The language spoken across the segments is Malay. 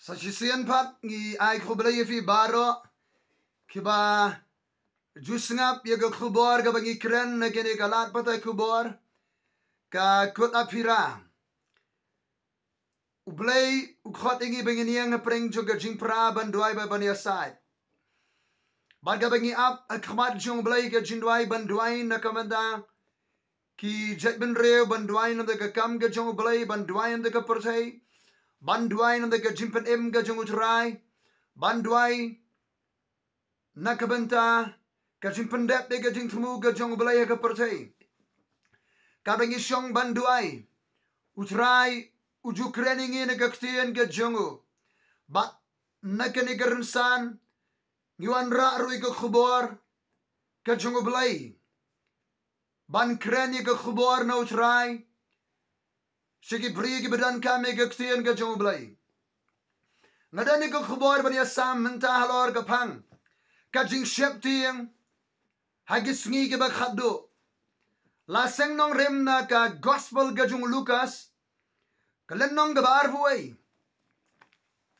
sa sisian pat ngi ai khoblay fi baro kiba jusngap ye go khubor ga bangi kren na kene galat patay khubor ka kot apira ublay ukhot ingi bangi niang preng juga jingpra bandwai ba bani asai barga bangi ap akhmat jong blay ga jindwai bandwai na kamanda ki jet bnriew bandwai na ga kam ga jong blay bandwai na ga pyrthei bandwai na ga jimpen em ga jong utrai bandwai na kabanta ka jimpen dep ga jing thmu ga jong blay ga pyrthei ka bangi shong bandwai utrai uju krening in ga ktien ga jongo ba na kani garnsan Yuan ra rui ke khubor ke jongo blay ban kreni ke khubor no try shiki bri ke bedan kame ke ktien ke jongo blay ngadani ke khubor ban yasam menta halor ke pang ka jingsheptieng hagis ngi ke ba khadduh la seng nong remna ka gospel ke jong Lukas kalen nong ke ba arbuai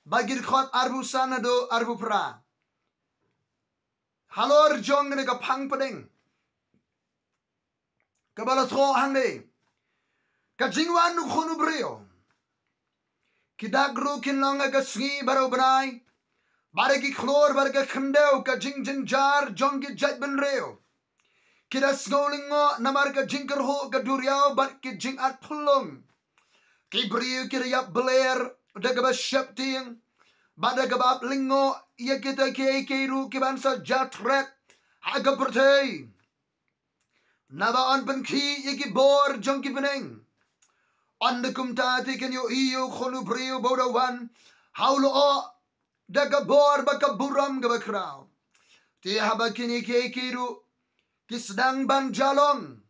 bagir khot arbu sanado arbu pra halor jong ne ka phang padeng ka bala tho hang ne ka jingwan U Khun briew ki dagru kin long ka sngi baro bnai bare ki khlur bare ka khyndew ka jingjynjar jong ki bnriew ki da sngewlyngngoh namar ka jingkyrhuh ka duriaw bar ki jingat phyllung ki briew ki ïapler da ka sheptieng bada gabab lyngngoh ya kita kiei kibansa jatret haga pyrthei naba on pynkhih ya ki bor jong ki bneng on the kumta tiken yo U Khun briew boda wan haulo o daga bor baka buram gaba kraw ti haba kini kiei ki sedang ban jalong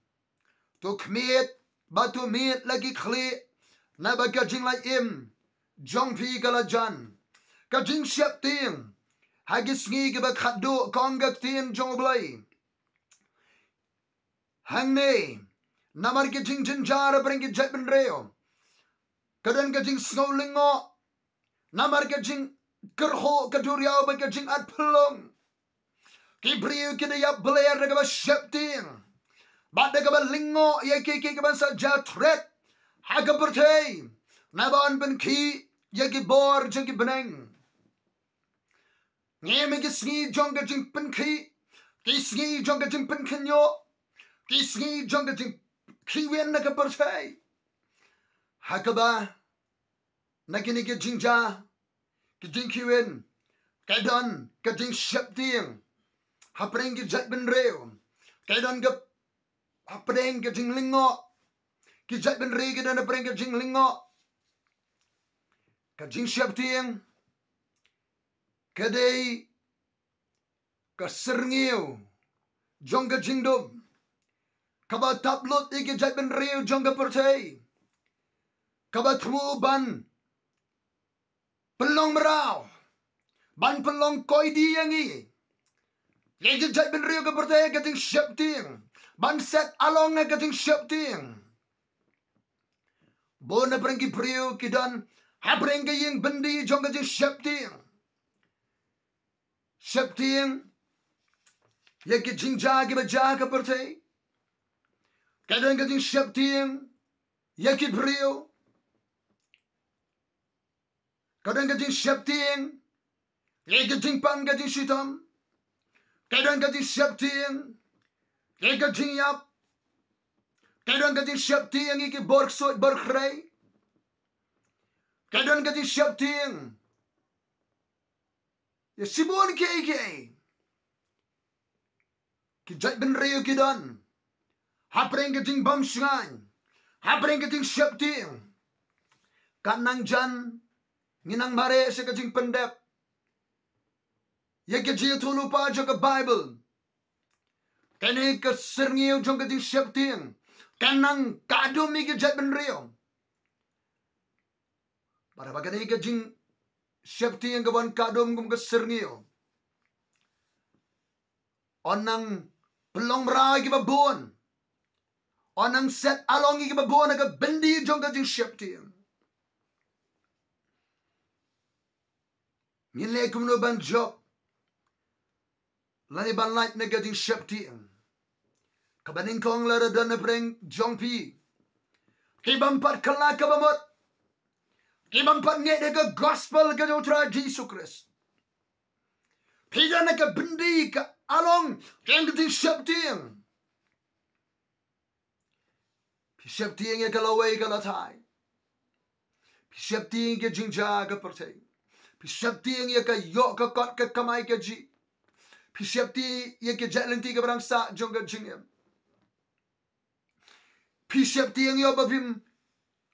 to kmiet batu miet lagi khli naba ka jing lai im jong pi gala jan ka jingsheptieng hagis ngi ke ba khadduh kong ga tien jong blay hangne namar ke jingjynjar breng ke jet bnriew kadan ke jing sngewlyngngoh namar ke jingkyrhuh ka duriaw ba ke jingat phyllung ki briew ke ïapler ga ba sheptieng ba ga ba lyngngoh ya ke ba sa jatret haga pyrthei nabon pynkhih ya ki bor jong ki bneng ngeme ki sngi jong ga jing pynkhih ki sngi jong ga jing pynkhih ki sngi jong ga jing khiwen na ka pyrthei hakaba nakini ki jingja ki jing khiwen kadon ka jing sheptieng hapreng ki jet bnriew kadon ga hapreng ka jing lyngngoh ki jet bnriew ki dan hapreng ka jing lyngngoh ka jing sheptieng kadai ka sngewlyngngoh jong ka jingdum kaba taplut iki jet bnriew jong ka pyrthei kaba thmu ban phyllung meraw ban phyllung koi di yangi iki jet bnriew ka pyrthei ka jing sheptieng ban set along ka jing sheptieng bona prengki briew kidan hapreng ka ying bendi jong ka jing sheptieng ya ki jingja ki ba ja ka pyrthei kadang ka jing sheptieng ya ki briew kadang ka jing sheptieng ya ki jing pang ka jing shitam kadang ka jing sheptieng ya ka jing yap kadang ka jing sheptieng ya ki bork sot berkhrei kadang ka jing sheptieng ya sibon kiei ki jet bnriew ki dan hapreng ke jing bam shngan hapreng ke jing sheptieng kanang jan nginang mare se ke jing pendep ye ke jil tulu pa jo ke bible kene ke serngiu jong ke jing sheptieng kanang kadu mi ke jet bnriew para bagane ke jing sheptieng ke ban kadum gum ke serngiu onang pelong bra ki babon onang set along ki babon aga bendi jong ka jing sheptieng ngin le kumno ban job lani ban light na gading sheptieng kabaning kong lara dan preng jong pi kibam pat kala kabamot kibam pat nge de gospel ga utra Jesus Christ pida na ka bindi ka along keng gading sheptieng sheptieng ya kalaway kalatai sheptieng ya jingjynjar ka pyrthei sheptieng ya ka yo ka kot ka kamai ka ji sheptieng ya ka jalenti ka barang sa jong ka jingem sheptieng ya babim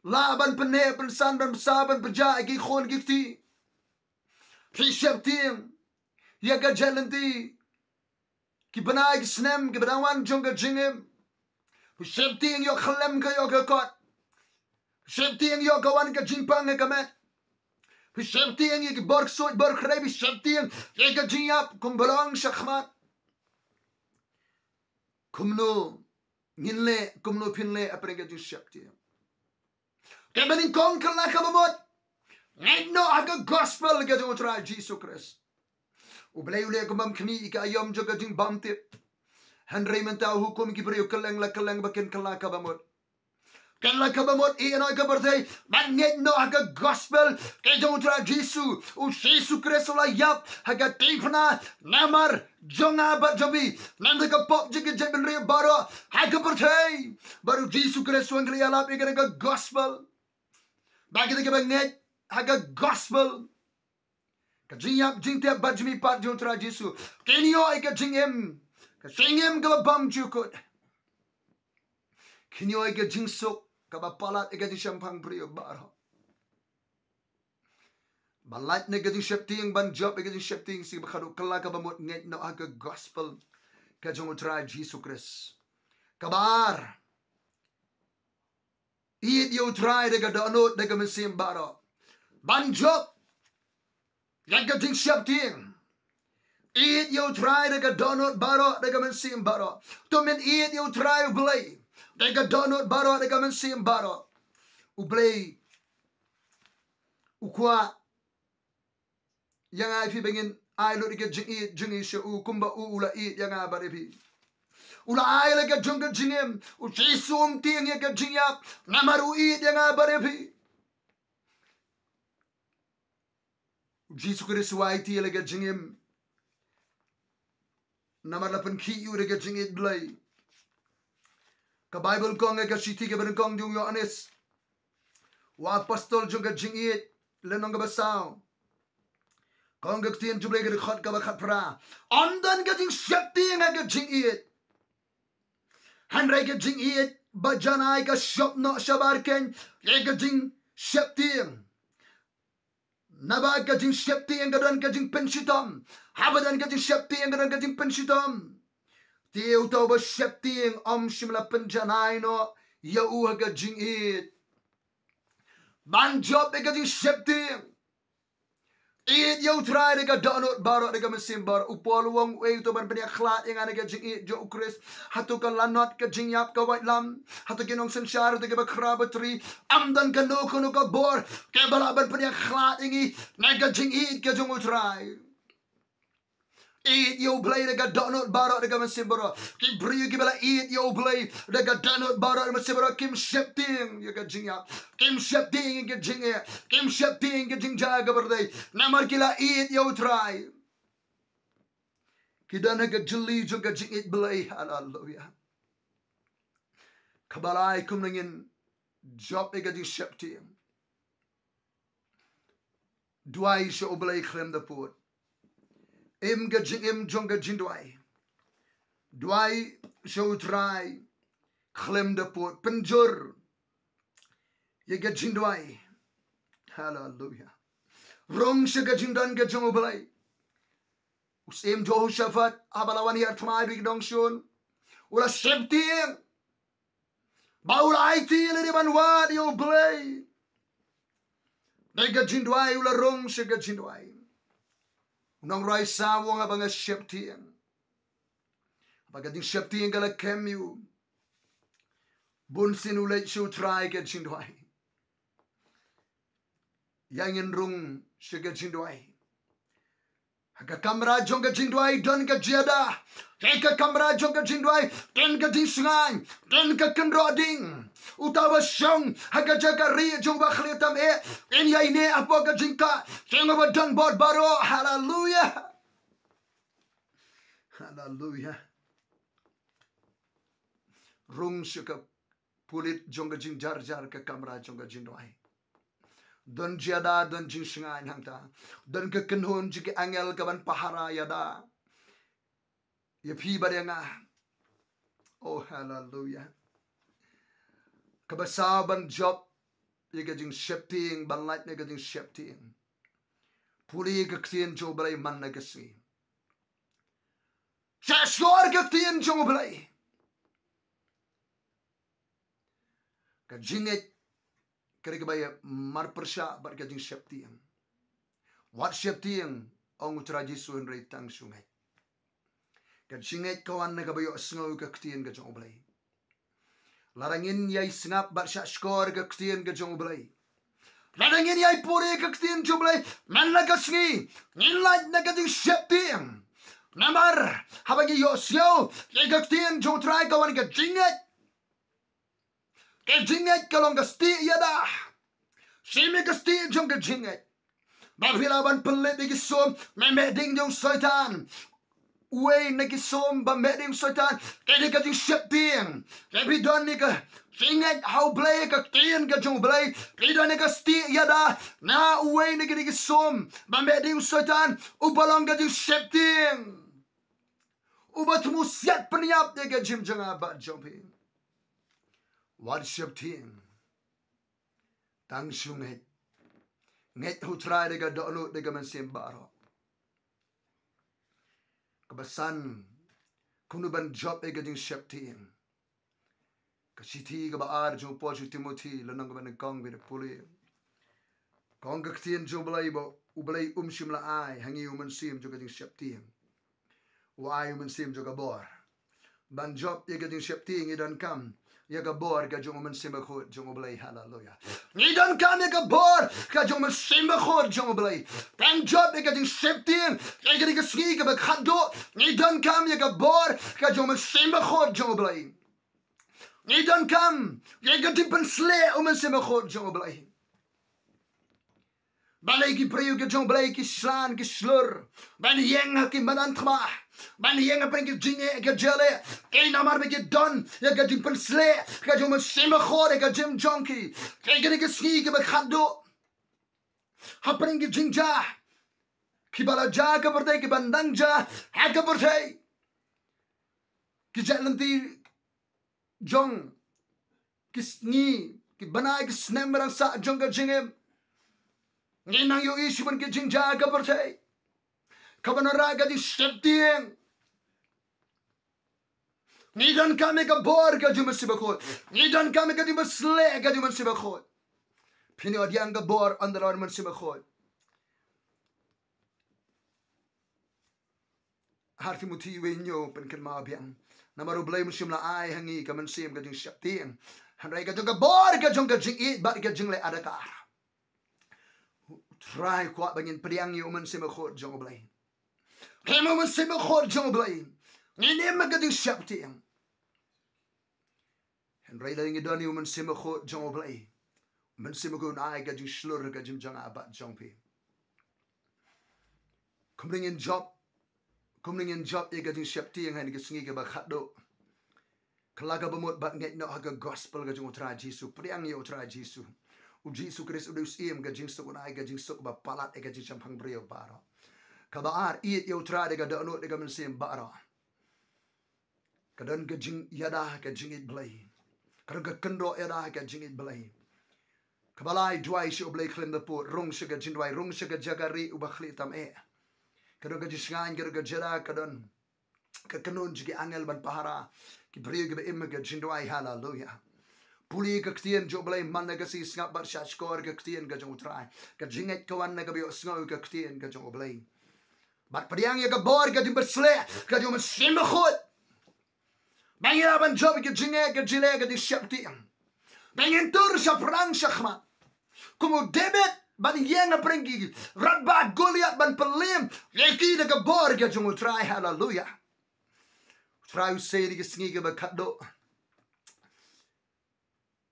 laban pene pensan ban saban beja gi khon gifti sheptieng ya ka jalenti ki bnai ki snem ki banawan jong ka jingem sheptieng yo khlem ka yo ka kot sheptieng yo ka wan ka jingpang ka met sheptieng yo ki bork soy bork rebi sheptieng yo ka jingyap kumbalong shakhmat kumno ngin le kumno phin le apre ka jing sheptieng ke baning kong kala ka bamot ngai no aga gospel ka jong tra Jesus Christ ublay ule kumam khni ka ayom jo ka jing bamtip Henry mentau hukum ki briew keleng la keleng bakin kala ka bamot kala ka bamot i ano ka pyrthei man nget no aga gospel ke jong tra Jesus u Jesus Christ la yap aga tifna namar jonga ba jobi nam ka pop jige bnriew baro aga pyrthei baru Jesus Christ wang kali alap i ka gospel bagi ka nget aga gospel ka jingyap jingte bajmi pat jong tra Jesus kenyo i ka jingem singem ka bam jukut kinyo ay ka jingsok ka palat ay ka di shampang briew baro balat na ka di sheptieng ban job ay ka di sheptieng si khadduh kala ka bamot nget no aga gospel ka jong utray Jesus Christ kabar iit yo try de ka donot de ka mesim baro ban job ya ka di sheptieng eat you try de ka donut baro de ka mensim baro to men eat you try ublay de ka donut baro de ka mensim baro ublay ukwa yang ai fi bengin ai lo de ka jingi shu kumba ula eat yang a bare bi ula ai le ka jong ka jingem u jisum tieng ya ka jingyap namaru eat yang a bare bi Jesus Christ wai ti le ka jingem namar la pynkhih de ka jingit blay ka Bible kong ka shiti ka ben kong jong yo anes wa apostol jong ka jingit lenong ka basaw kong ka tien jublay ka khot ka ba khat pra ondan ka jing sheptieng ka jingit hanray ka jingit bajanai ka shop no shabar ken ka jing sheptieng naba ka jing sheptieng ka dan ka jing penshitom habadan ka jing sheptieng ka dan ka jing penshitom tiu tau ba sheptieng shimla penjanai no yau ka jing it ban job ka jing sheptieng it yau try de ka donut baro de ka mesim bar upol wong we to ban penya khlat yang ana ka jing it jo Christ hatu ka lanot ka jing yap ka white lam hatu kinong senshar de ka krabatri amdan ka no kono ka bor ke balaban penya khlat ingi na ka jing it ka jong try eat yo play de ka donut baro de ka mesim baro ki briew ki bala eat yo play de ka donut baro de mesim baro kim sheptieng yo ka jing yap kim sheptieng ka jing it kim sheptieng ka jingjynjar ka pyrthei namar kila eat yo try kidana ka jili jo ka jing it blay hallelujah kabalai kumnangin job ka jing sheptieng duai sho blay khlem da put im ga jing im jong ga jing duai sho try khlem da put penjur ye ga jing duai hallelujah rong she ga jing dan ga jong blay usim Jehoshaphat abalawan hier tmai big dong shun ula sheptieng baula IT le ban wad yo blay de ga jing duai ula rong she ga jing duai nong rai sa wong abang sheptieng bagading sheptieng gala kemu bun sin ule shu try ga jing duai yang in rung she ga jing duai Ka kamera jong ka jingdwai don ka jiada. Ka kamera jong ka jingdwai don ka disungai don ka kendroding. Utawa syong haga jaga ri jong ba khlitam en ya ini apa ka jingka jong ba don bod baro. Hallelujah. Hallelujah. Rung syuka pulit jong ka jingjynjar ka kamera jong ka jingdwai. Don jiada don jingsungai hangta don ke kenhun jiki angel kaban pahara yada ya pi barenga. Oh hallelujah. Kabasaban job ya jing sheptieng ban light ne jing sheptieng puli ke tien jo blai man na gasi sa skor ke tien jo blai ka jinget kaya kaya mar persya bat kajing sheptieng. Wat sheptieng ong utraji suan rei tang sungai. Kajinget kawan na kabayo sngow ka ktien ka jong oblay. Larangin yay sngap bat sya skor ka ktien ka jong oblay. Larangin yay puri ka ktien jong oblay. Man na kasngi. Ngin na kajing sheptieng. Namar habang iyo syaw yay ka ktien jong try kawan ka jinget. Ke jinget kalong kasti yada. Simi kasti jong ke jinget. Baghilaban pelit ikisom memeding jong soitan. Uwe nakisom ba meding soitan. Kaya ka jing sheptieng. Kaya bidon ni ka jinget how blay ka tien ka jong blay. Bidon ni ka sti yada. Na uwe nakisom ba meding soitan. Ubalong ka jing sheptieng. Ubat musiat peniap ni ka jim jang abat jomping. Wat sheptieng tang sunget nget hutrai dega dono dega mensembaro kebasan kunuban job dega jing sheptieng kasiti ga baar jo po timothy lanang ban kong bi puli kong ka ktien jo blai bo ublai shimla ai hangi mensim jo jing sheptieng wai mensim jo ga bor ban job dega jing sheptieng idan kam ya gabor ka jong mensimba khod jong oblay. Hallelujah. Ngidan kam ya gabor ka jong mensimba khod jong oblay. Tang job ya jing sheptieng ya gadi ka ski ka khadduh. Ngidan kam ya gabor ka jong mensimba khod jong oblay. Ngidan kam ya gadi pensle mensimba khod jong oblay. Balay ki briew ka jong oblay ki slan ki khlur. Bneng ki manantma. Bneng apa yang jingat ke jale, namar bagi don, ya ke jing pensle, ke jom sima khore ke jim jonki, ke gini ke ski ke khadduh, apa yang jingjynjar, kiba ja ke pyrthei ke bneng ja, ke pyrthei, ke jalanti jong, ke ke bnai ke snem berang sa jong ke jingem, nginang yo isu pun ke jingjynjar ke pyrthei. Kabanaraga di sheptieng. Ngidan kami ka bor ka jum sibakot. Ngidan kami ka di masle ka jum sibakot. Pini odiang ka bor andalor man sibakot. Harti muti wenyo penken mabiang. Namaru blay musimla ai hangi ka mansim ka jing sheptieng. Handrai ka jung ka bor ka jung ka jing it bat ka jing le adakar. Try kuat bangin pediang yo man sibakot jung blay. Kaya man sima khod jong blay. Ngini magading sheptieng. Henry lang idoni man sima khod jong blay. Man sima kun ai gading khlur ka jingjynjar abat jong pi. Kumning in job e gading sheptieng han ke sngi ke ba khadduh. Kalaga bamot bat nget no haga gospel ka jong utra jisu. Priang ye utra jisu. U jisu Kristus udus iem ka jing sok ai ka jing sok ba palat e ka jing champang briew baro. Kabaar iit yo tra dega dono dega mensim bara. Kadan ka jing yada ka jingit blay. Kadan ka kendo yada ka jingit blay. Kabalai dwai si oblay klim da po rung siga jindwai rung siga jagari ubakhli tam e. Kadan ka jisngain kadan ka jada kadan ka kanon jigi angel ban pahara ki briew ka imma ka jindwai. Hallelujah. Puli ka ktien jo blay man na kasi ngap bar shashkor ka ktien ka jong utrai. Ka jingit kawan na ka biyo sngow ka ktien ka jong oblay. Bat pediang ya gabor ka dimbersle ka jom simba khod. Bangin aban job ka jingat ka jile ka di sheptieng. Bangin tur sa prang shakmat. Kumu debit ban yang prengi rat ba Goliath ban pelim leki de bor ga jong try hallelujah try say de sngi ba khadduh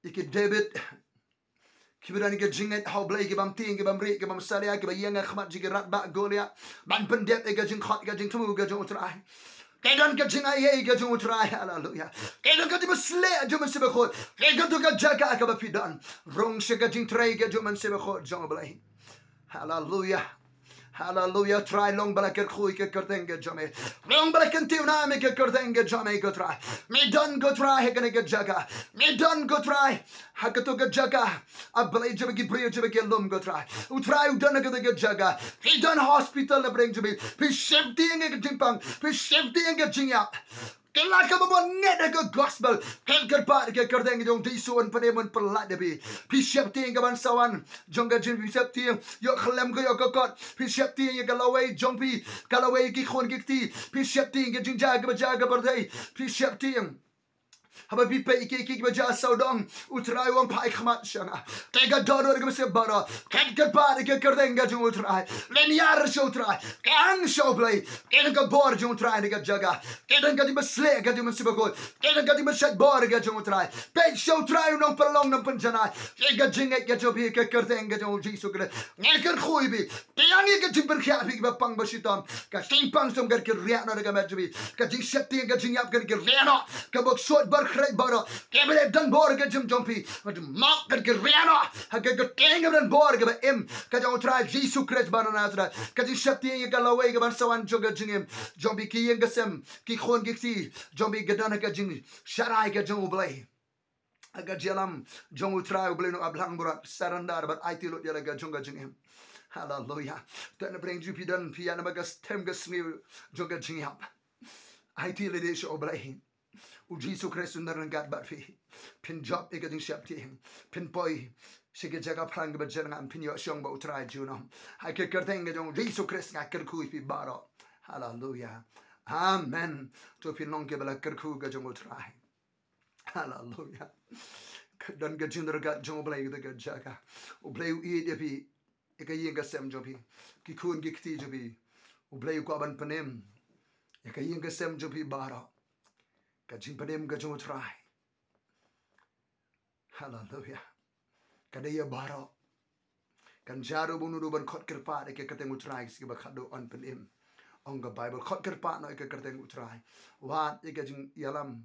ik David kiberani ke jingat how blay ke bam ting ke bam ri ke bam salia ke ba yang khmat ji ke rat ba Goliath ban pendep ke jing khat ke jing tumu ke jong try Kedan ke jingai ye ke jong try hallelujah kedan ke masle jom se khot kedan to ke jaka ke ba pidan rong se ke jing tray ke jom se khot jong blay hallelujah hallelujah try long bala ke khoi ke kerteng ke jome long bala ke tiu na me ke kerteng ke jome go try me don go try he ke jaka me don go try ha ke to ke jaka a blay jom ke briew jom ke lum go try u try u don ke jaka he don hospital le bring jom pi sheptieng ke jimpang pi sheptieng ke jingat Kela ka ba net ke gospel ken kerpat ke kerdeng jong disuan panemun pelat debi pi sheptieng ke ban sawan jong ke jin pi sheptieng yo khlem ke yo kokot pi sheptieng ke lawai jong pi kalawai ki khon ki ti pi sheptieng ke jingjynjar ke baja ke pyrthei pi sheptieng haba pi pe ki baja saudong utrai wong pai khmat shanga tega dodor ke se bara ken kerpat ke kerdeng ke jong utrai len yar show trai kan show play ken ke bor jong trai ke jaga ken ke di masle ke di masibakot ken ke di masat bor ke jong trai pe show trai nong perlong nong penjana ke jingat ke jobi ke kerdeng ke jong jisu ke ngekyrhuh bi yang ke jingkyrhuh bi ba pang basitam ka timpang som ke riak na ke majubi ka jingsheptieng ke jingyap ke riano ke bok sot bar baro kebele dan bor ke jum jompi mak ke riano ha ke teng dan bor ke em ka jong try Jesus Christ banana tra ka ji sheptieng ke lawai ke ban sawan joga jingem jombi ki yang ke sem ki khon ki ti jombi ke dan ke jing sharai ke jong blay aga jalam jong try blay no ablang burat sarandar bat IT lo dia ga jong jingem hallelujah dan bring jupi dan piana bagas tem ke sni joga jingyap IT le de show blay U Jesus Christ under God but fi pin job e gading sheptieng pin boy sige jaga prang ba jenang pin yo shong ba utrai juno ha ke kerteng jong Jesus Christ nga kerkhuh pi baro hallelujah amen to phyllung ke bala kerkhuh ga jong utrai hallelujah dan ga jinder ga jong blay ga jaga u blay u e de pi e ga yin ga sem jobi ki khun ki kti jobi u blay ko ban panem e ga yin ga sem jobi baro ka jing padem ka jong try hallelujah kada ya baro kan jaro bunu do ban khot kerpa de ke kateng utrai si ba khadduh on penim ong ga bible khot kerpa no ke kateng utrai wat e ka jing yalam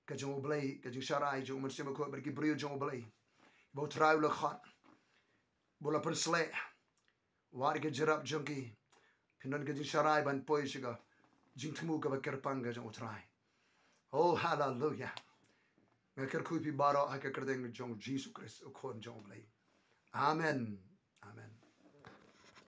ka jong blay ka jing sharai jong man sema ko ber ki briew jong blay bo try lo khot bola per sle war ke jarap jongi pinon ke jing sharai ban poi shiga jing thumu ka ba kerpang ga jong utrai oh hallelujah ngekyrhuh pi baro ha ke kerdeng jong Jesus Christ u khon jong blay amen amen